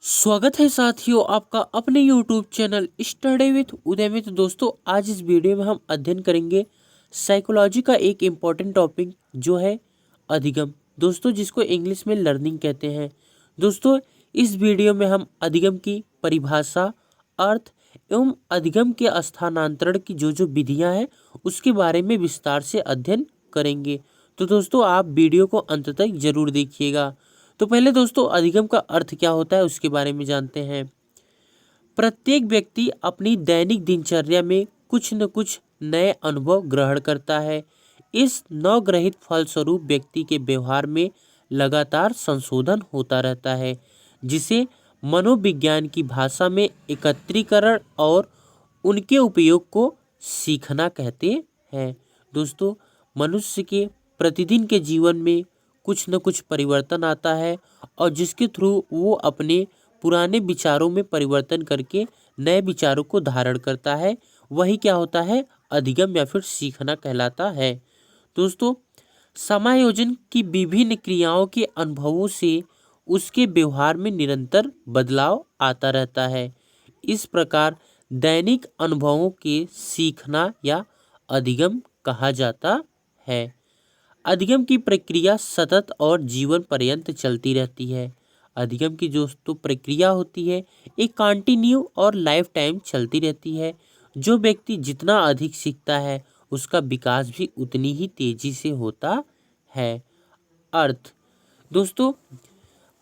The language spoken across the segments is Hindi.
स्वागत है साथियों आपका अपने YouTube चैनल स्टडी विथ उदय में। तो दोस्तों आज इस वीडियो में हम अध्ययन करेंगे साइकोलॉजी का एक इम्पॉर्टेंट टॉपिक जो है अधिगम, दोस्तों जिसको इंग्लिश में लर्निंग कहते हैं। दोस्तों इस वीडियो में हम अधिगम की परिभाषा, अर्थ एवं अधिगम के स्थानांतरण की जो विधियां हैं उसके बारे में विस्तार से अध्ययन करेंगे। तो दोस्तों आप वीडियो को अंत तक जरूर देखिएगा। तो पहले दोस्तों अधिगम का अर्थ क्या होता है उसके बारे में जानते हैं। प्रत्येक व्यक्ति अपनी दैनिक दिनचर्या में कुछ न कुछ नए अनुभव ग्रहण करता है। इस नवग्रहित फलस्वरूप व्यक्ति के व्यवहार में लगातार संशोधन होता रहता है, जिसे मनोविज्ञान की भाषा में एकत्रीकरण और उनके उपयोग को सीखना कहते हैं। दोस्तों मनुष्य के प्रतिदिन के जीवन में कुछ न कुछ परिवर्तन आता है और जिसके थ्रू वो अपने पुराने विचारों में परिवर्तन करके नए विचारों को धारण करता है, वही क्या होता है, अधिगम या फिर सीखना कहलाता है। दोस्तों समायोजन की विभिन्न क्रियाओं के अनुभवों से उसके व्यवहार में निरंतर बदलाव आता रहता है। इस प्रकार दैनिक अनुभवों के सीखना या अधिगम कहा जाता है। अधिगम की प्रक्रिया सतत और जीवन पर्यंत चलती रहती है। अधिगम की जो तो प्रक्रिया होती है एक कंटिन्यू और लाइफ टाइम चलती रहती है। जो व्यक्ति जितना अधिक सीखता है उसका विकास भी उतनी ही तेजी से होता है। अर्थ दोस्तों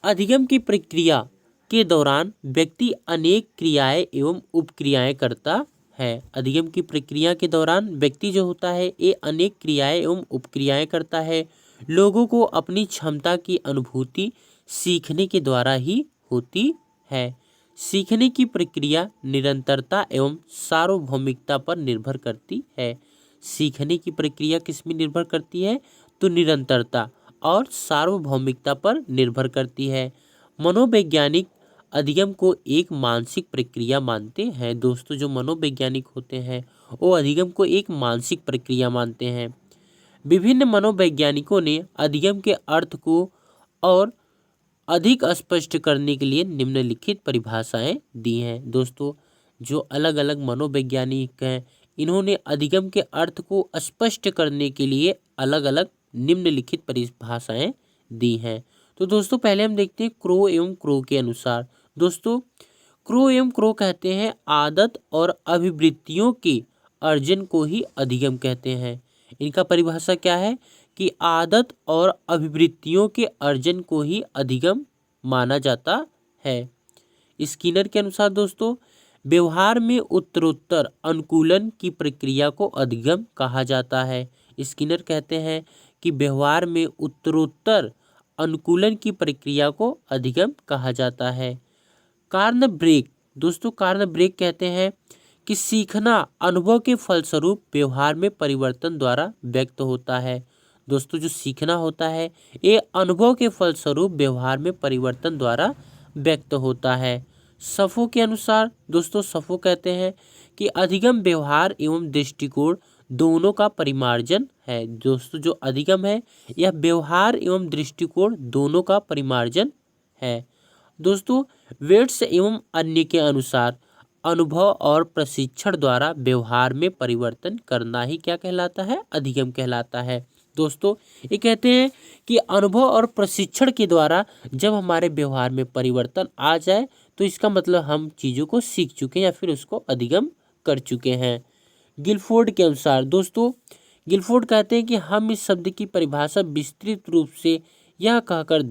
अधिगम की प्रक्रिया के दौरान व्यक्ति अनेक क्रियाएं एवं उपक्रियाएं करता है। अधिगम की प्रक्रिया के दौरान व्यक्ति जो होता है ये अनेक क्रियाएं एवं उपक्रियाएं करता है। लोगों को अपनी क्षमता की अनुभूति सीखने के द्वारा ही होती है। सीखने की प्रक्रिया निरंतरता एवं सार्वभौमिकता पर निर्भर करती है। सीखने की प्रक्रिया किस में निर्भर करती है, तो निरंतरता और सार्वभौमिकता पर निर्भर करती है। मनोवैज्ञानिक अधिगम को एक मानसिक प्रक्रिया मानते हैं। दोस्तों जो मनोवैज्ञानिक होते हैं वो अधिगम को एक मानसिक प्रक्रिया मानते हैं। विभिन्न मनोवैज्ञानिकों ने अधिगम के अर्थ को और अधिक स्पष्ट करने के लिए निम्नलिखित परिभाषाएं दी हैं। दोस्तों जो अलग अलग मनोवैज्ञानिक हैं इन्होंने अधिगम के अर्थ को स्पष्ट करने के लिए अलग अलग निम्नलिखित परिभाषाएं दी हैं। तो दोस्तों पहले हम देखते हैं क्रो एवं क्रो के अनुसार। दोस्तों क्रो एवं क्रो कहते हैं आदत और अभिवृत्तियों के अर्जन को ही अधिगम कहते हैं। इनका परिभाषा क्या है कि आदत और अभिवृत्तियों के अर्जन को ही अधिगम माना जाता है। स्किनर के अनुसार दोस्तों व्यवहार में उत्तरोत्तर अनुकूलन की प्रक्रिया को अधिगम कहा जाता है। स्किनर कहते हैं कि व्यवहार में उत्तरोत्तर अनुकूलन की प्रक्रिया को अधिगम कहा जाता है। कार्न ब्रेक दोस्तों कार्न ब्रेक कहते हैं कि सीखना अनुभव के फलस्वरूप व्यवहार में परिवर्तन द्वारा व्यक्त होता है। दोस्तों जो सीखना होता है ये अनुभव के फलस्वरूप व्यवहार में परिवर्तन द्वारा व्यक्त होता है। सफो के अनुसार दोस्तों सफो कहते हैं कि अधिगम व्यवहार एवं दृष्टिकोण दोनों का परिमार्जन है। दोस्तों जो अधिगम है यह व्यवहार एवं दृष्टिकोण दोनों का परिमार्जन है। दोस्तों वेट्स एवं अन्य के अनुसार अनुभव और प्रशिक्षण द्वारा व्यवहार में परिवर्तन करना ही क्या कहलाता है, अधिगम कहलाता है। दोस्तों ये कहते हैं कि अनुभव और प्रशिक्षण के द्वारा जब हमारे व्यवहार में परिवर्तन आ जाए तो इसका मतलब हम चीज़ों को सीख चुके हैं या फिर उसको अधिगम कर चुके हैं। गिलफोर्ड के अनुसार दोस्तों गिलफोर्ड कहते हैं कि हम इस शब्द की परिभाषा विस्तृत रूप से यह कहकर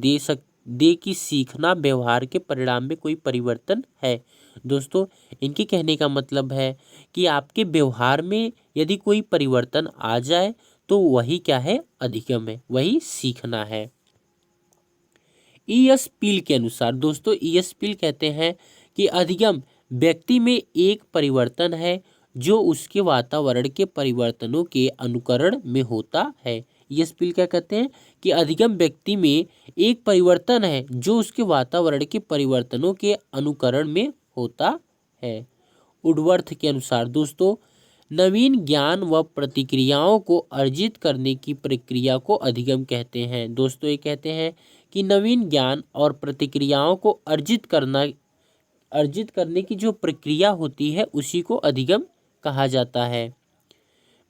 दे कि सीखना व्यवहार के परिणाम में कोई परिवर्तन है। दोस्तों इनके कहने का मतलब है कि आपके व्यवहार में यदि कोई परिवर्तन आ जाए तो वही क्या है, अधिगम है, वही सीखना है। ई.एस. पील के अनुसार दोस्तों ई.एस. पील कहते हैं कि अधिगम व्यक्ति में एक परिवर्तन है जो उसके वातावरण के परिवर्तनों के अनुकरण में होता है। ई.एस. पील क्या कहते हैं कि अधिगम व्यक्ति में एक परिवर्तन है जो उसके वातावरण के परिवर्तनों के अनुकरण में होता है। वुडवर्थ के अनुसार दोस्तों नवीन ज्ञान व प्रतिक्रियाओं को अर्जित करने की प्रक्रिया को अधिगम कहते हैं। दोस्तों ये कहते हैं कि नवीन ज्ञान और प्रतिक्रियाओं को अर्जित करना अर्जित करने की जो प्रक्रिया होती है उसी को अधिगम कहा जाता है।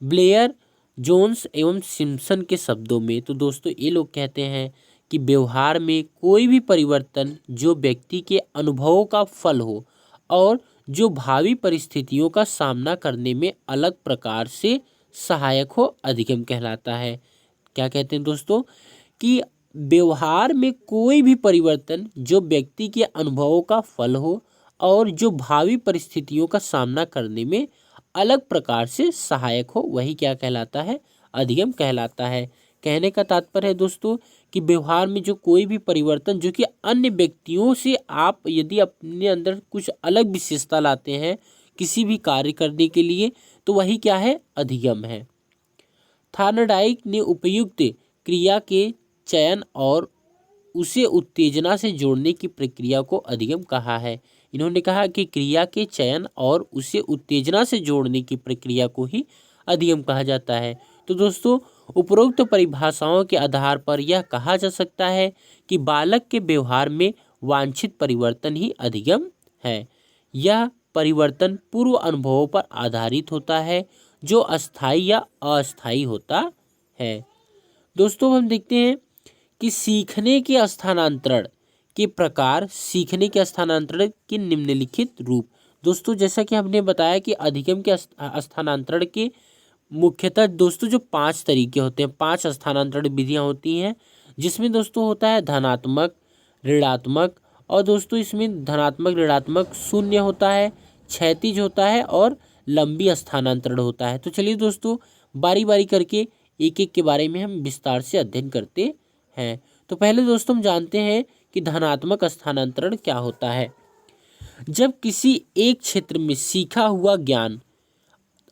ब्लेयर, जोन्स एवं सिम्पसन के शब्दों में तो दोस्तों ये लोग कहते हैं कि व्यवहार में कोई भी परिवर्तन जो व्यक्ति के अनुभवों का फल हो और जो भावी परिस्थितियों का सामना करने में अलग प्रकार से सहायक हो, अधिगम कहलाता है। क्या कहते हैं दोस्तों कि व्यवहार में कोई भी परिवर्तन जो व्यक्ति के अनुभवों का फल हो और जो भावी परिस्थितियों का सामना करने में अलग प्रकार से सहायक हो, वही क्या कहलाता है, अधिगम कहलाता है। कहने का तात्पर्य है दोस्तों कि व्यवहार में जो कोई भी परिवर्तन जो कि अन्य व्यक्तियों से आप यदि अपने अंदर कुछ अलग विशेषता लाते हैं किसी भी कार्य करने के लिए, तो वही क्या है, अधिगम है। थार्नडाइक ने उपयुक्त क्रिया के चयन और उसे उत्तेजना से जोड़ने की प्रक्रिया को अधिगम कहा है। इन्होंने कहा कि क्रिया के चयन और उसे उत्तेजना से जोड़ने की प्रक्रिया को ही अधिगम कहा जाता है। तो दोस्तों उपरोक्त परिभाषाओं के आधार पर यह कहा जा सकता है कि बालक के व्यवहार में वांछित परिवर्तन ही अधिगम है। यह परिवर्तन पूर्व अनुभवों पर आधारित होता है जो अस्थायी या अस्थायी होता है। दोस्तों हम देखते हैं कि सीखने के स्थानांतरण के प्रकार, सीखने के स्थानांतरण के निम्नलिखित रूप। दोस्तों जैसा कि हमने बताया कि अधिगम के स्थानांतरण के मुख्यतः दोस्तों जो 5 तरीके होते हैं, 5 स्थानांतरण विधियां होती हैं, जिसमें दोस्तों होता है धनात्मक, ऋणात्मक, और दोस्तों इसमें धनात्मक ऋणात्मक शून्य होता है, क्षैतिज होता है और लंबी स्थानांतरण होता है। तो चलिए दोस्तों बारी बारी करके एक एक के बारे में हम विस्तार से अध्ययन करते हैं। तो पहले दोस्तों हम जानते हैं कि धनात्मक स्थानांतरण क्या होता है। जब किसी एक क्षेत्र में सीखा हुआ ज्ञान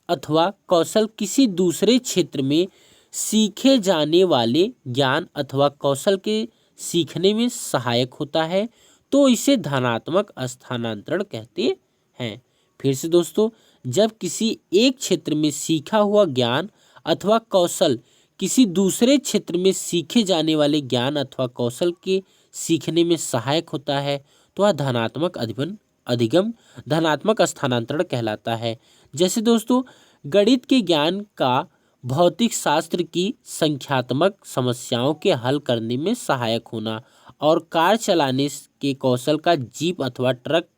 अथवा कौशल किसी दूसरे क्षेत्र में सीखे जाने वाले ज्ञान अथवा कौशल के सीखने में सहायक होता है, तो इसे धनात्मक स्थानांतरण कहते हैं। फिर से दोस्तों, जब किसी एक क्षेत्र में सीखा हुआ ज्ञान अथवा कौशल किसी दूसरे क्षेत्र में सीखे जाने वाले ज्ञान अथवा कौशल के सीखने में सहायक होता है, तो वह धनात्मक अधिगम धनात्मक स्थानांतरण कहलाता है। जैसे दोस्तों गणित के ज्ञान का भौतिक शास्त्र की संख्यात्मक समस्याओं के हल करने में सहायक होना और कार चलाने के कौशल का जीप अथवा ट्रक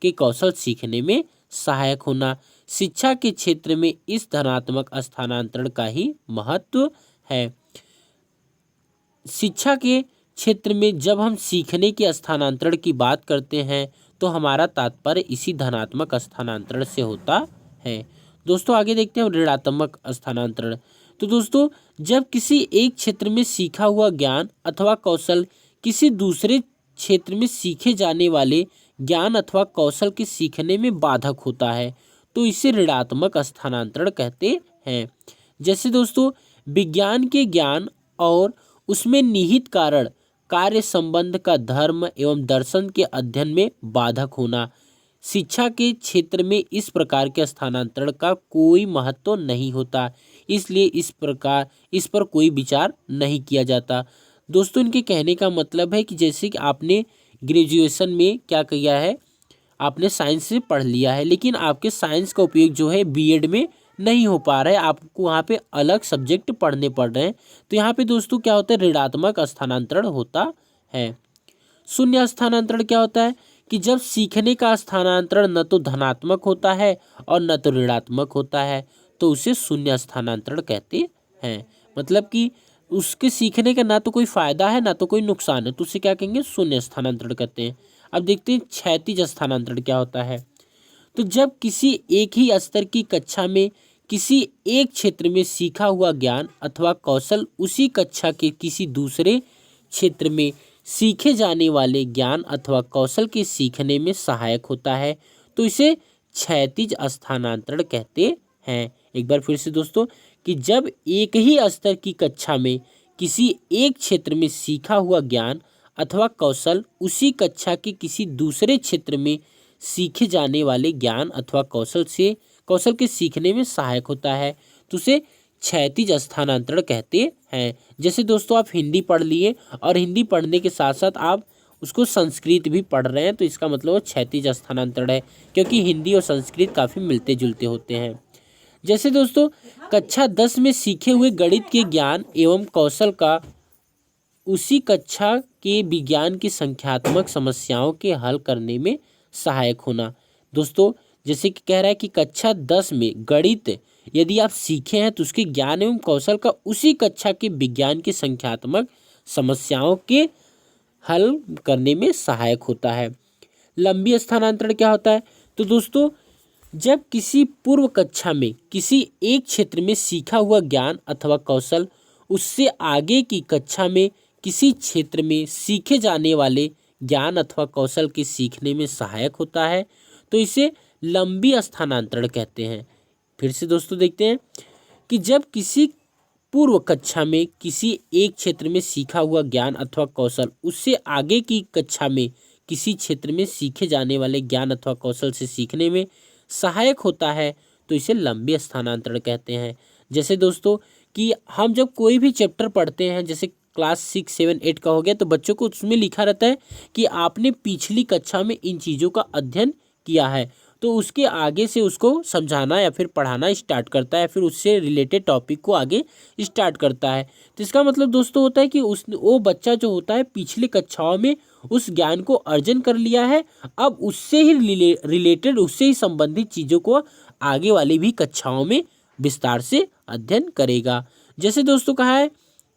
के कौशल सीखने में सहायक होना। शिक्षा के क्षेत्र में इस धनात्मक स्थानांतरण का ही महत्व है। शिक्षा के क्षेत्र में जब हम सीखने के स्थानांतरण की बात करते हैं तो हमारा तात्पर्य इसी धनात्मक स्थानांतरण से होता है। दोस्तों आगे देखते हैं ऋणात्मक स्थानांतरण। तो दोस्तों जब किसी एक क्षेत्र में सीखा हुआ ज्ञान अथवा कौशल किसी दूसरे क्षेत्र में सीखे जाने वाले ज्ञान अथवा कौशल के सीखने में बाधक होता है, तो इसे ऋणात्मक स्थानांतरण कहते हैं। जैसे दोस्तों विज्ञान के ज्ञान और उसमें निहित कारण, कार्य संबंध का धर्म एवं दर्शन के अध्ययन में बाधक होना। शिक्षा के क्षेत्र में इस प्रकार के स्थानांतरण का कोई महत्व नहीं होता, इसलिए इस पर कोई विचार नहीं किया जाता। दोस्तों इनके कहने का मतलब है कि जैसे कि आपने ग्रेजुएशन में क्या किया है, आपने साइंस से पढ़ लिया है, लेकिन आपके साइंस का उपयोग जो है बीएड में नहीं हो पा रहा है, आपको वहाँ पे अलग सब्जेक्ट पढ़ने पड़ रहे हैं, तो यहाँ पे दोस्तों क्या होता है, ऋणात्मक स्थानांतरण होता है। शून्य स्थानांतरण क्या होता है कि जब सीखने का स्थानांतरण न तो धनात्मक होता है और न तो ऋणात्मक होता है, तो उसे शून्य स्थानांतरण कहते हैं। मतलब कि उसके सीखने का ना तो कोई फायदा है ना तो कोई नुकसान है, तो उसे क्या कहेंगे, शून्य स्थानांतरण कहते हैं। अब देखते हैं क्षैतिज स्थानांतरण क्या होता है। तो जब किसी एक ही स्तर की कक्षा में किसी एक क्षेत्र में सीखा हुआ ज्ञान अथवा कौशल उसी कक्षा के किसी दूसरे क्षेत्र में सीखे जाने वाले ज्ञान अथवा कौशल के सीखने में सहायक होता है, तो इसे क्षैतिज स्थानांतरण कहते हैं। एक बार फिर से दोस्तों कि जब एक ही स्तर की कक्षा में किसी एक क्षेत्र में सीखा हुआ ज्ञान अथवा कौशल उसी कक्षा के किसी दूसरे क्षेत्र में सीखे जाने वाले ज्ञान अथवा कौशल के सीखने में सहायक होता है, तो उसे क्षैतिज स्थानांतरण कहते हैं। जैसे दोस्तों आप हिंदी पढ़ लिए और हिंदी पढ़ने के साथ साथ आप उसको संस्कृत भी पढ़ रहे हैं, तो इसका मतलब वो क्षैतिज स्थानांतरण है, क्योंकि हिंदी और संस्कृत काफ़ी मिलते जुलते होते हैं। जैसे दोस्तों कक्षा 10 में सीखे हुए गणित के ज्ञान एवं कौशल का उसी कक्षा के विज्ञान की संख्यात्मक समस्याओं के हल करने में सहायक होना। दोस्तों जैसे कि कह रहा है कि कक्षा 10 में गणित यदि आप सीखे हैं तो उसके ज्ञान एवं कौशल का उसी कक्षा के विज्ञान की संख्यात्मक समस्याओं के हल करने में सहायक होता है। लंबी स्थानांतरण क्या होता है? तो दोस्तों जब किसी पूर्व कक्षा में किसी एक क्षेत्र में सीखा हुआ ज्ञान अथवा कौशल उससे आगे की कक्षा में किसी क्षेत्र में सीखे जाने वाले ज्ञान अथवा कौशल के सीखने में सहायक होता है, तो इसे लंबी स्थानांतरण कहते हैं। फिर से दोस्तों देखते हैं कि जब किसी पूर्व कक्षा में किसी एक क्षेत्र में सीखा हुआ ज्ञान अथवा कौशल उससे आगे की कक्षा में किसी क्षेत्र में सीखे जाने वाले ज्ञान अथवा कौशल से सीखने में सहायक होता है, तो इसे लंबी स्थानांतरण कहते हैं। जैसे दोस्तों कि हम जब कोई भी चैप्टर पढ़ते हैं, जैसे क्लास 6, 7, 8 का हो गया, तो बच्चों को उसमें लिखा रहता है कि आपने पिछली कक्षा में इन चीज़ों का अध्ययन किया है, तो उसके आगे से उसको समझाना या फिर पढ़ाना स्टार्ट करता है, फिर उससे रिलेटेड टॉपिक को आगे स्टार्ट करता है। तो इसका मतलब दोस्तों होता है कि वो बच्चा जो होता है पिछली कक्षाओं में उस ज्ञान को अर्जन कर लिया है, अब उससे ही रिलेटेड उससे ही संबंधित चीज़ों को आगे वाली भी कक्षाओं में विस्तार से अध्ययन करेगा। जैसे दोस्तों कहा है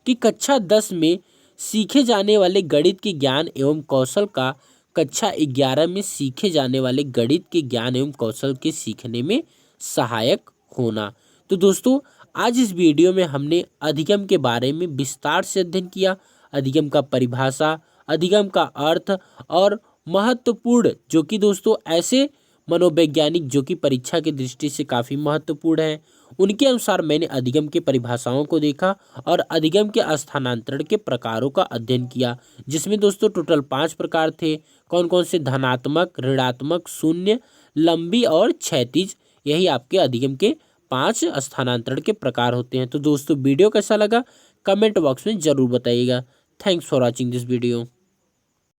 कि कक्षा 10 में सीखे जाने वाले गणित के ज्ञान एवं कौशल का कक्षा 11 में सीखे जाने वाले गणित के ज्ञान एवं कौशल के सीखने में सहायक होना। तो दोस्तों आज इस वीडियो में हमने अधिगम के बारे में विस्तार से अध्ययन किया। अधिगम का परिभाषा, अधिगम का अर्थ और महत्वपूर्ण जो कि दोस्तों ऐसे मनोवैज्ञानिक जो कि परीक्षा की दृष्टि से काफ़ी महत्वपूर्ण है, उनके अनुसार मैंने अधिगम के परिभाषाओं को देखा और अधिगम के स्थानांतरण के प्रकारों का अध्ययन किया, जिसमें दोस्तों टोटल 5 प्रकार थे। कौन कौन से? धनात्मक, ऋणात्मक, शून्य, लंबी और क्षैतिज। यही आपके अधिगम के 5 स्थानांतरण के प्रकार होते हैं। तो दोस्तों वीडियो कैसा लगा कमेंट बॉक्स में ज़रूर बताइएगा। Thanks for watching this video.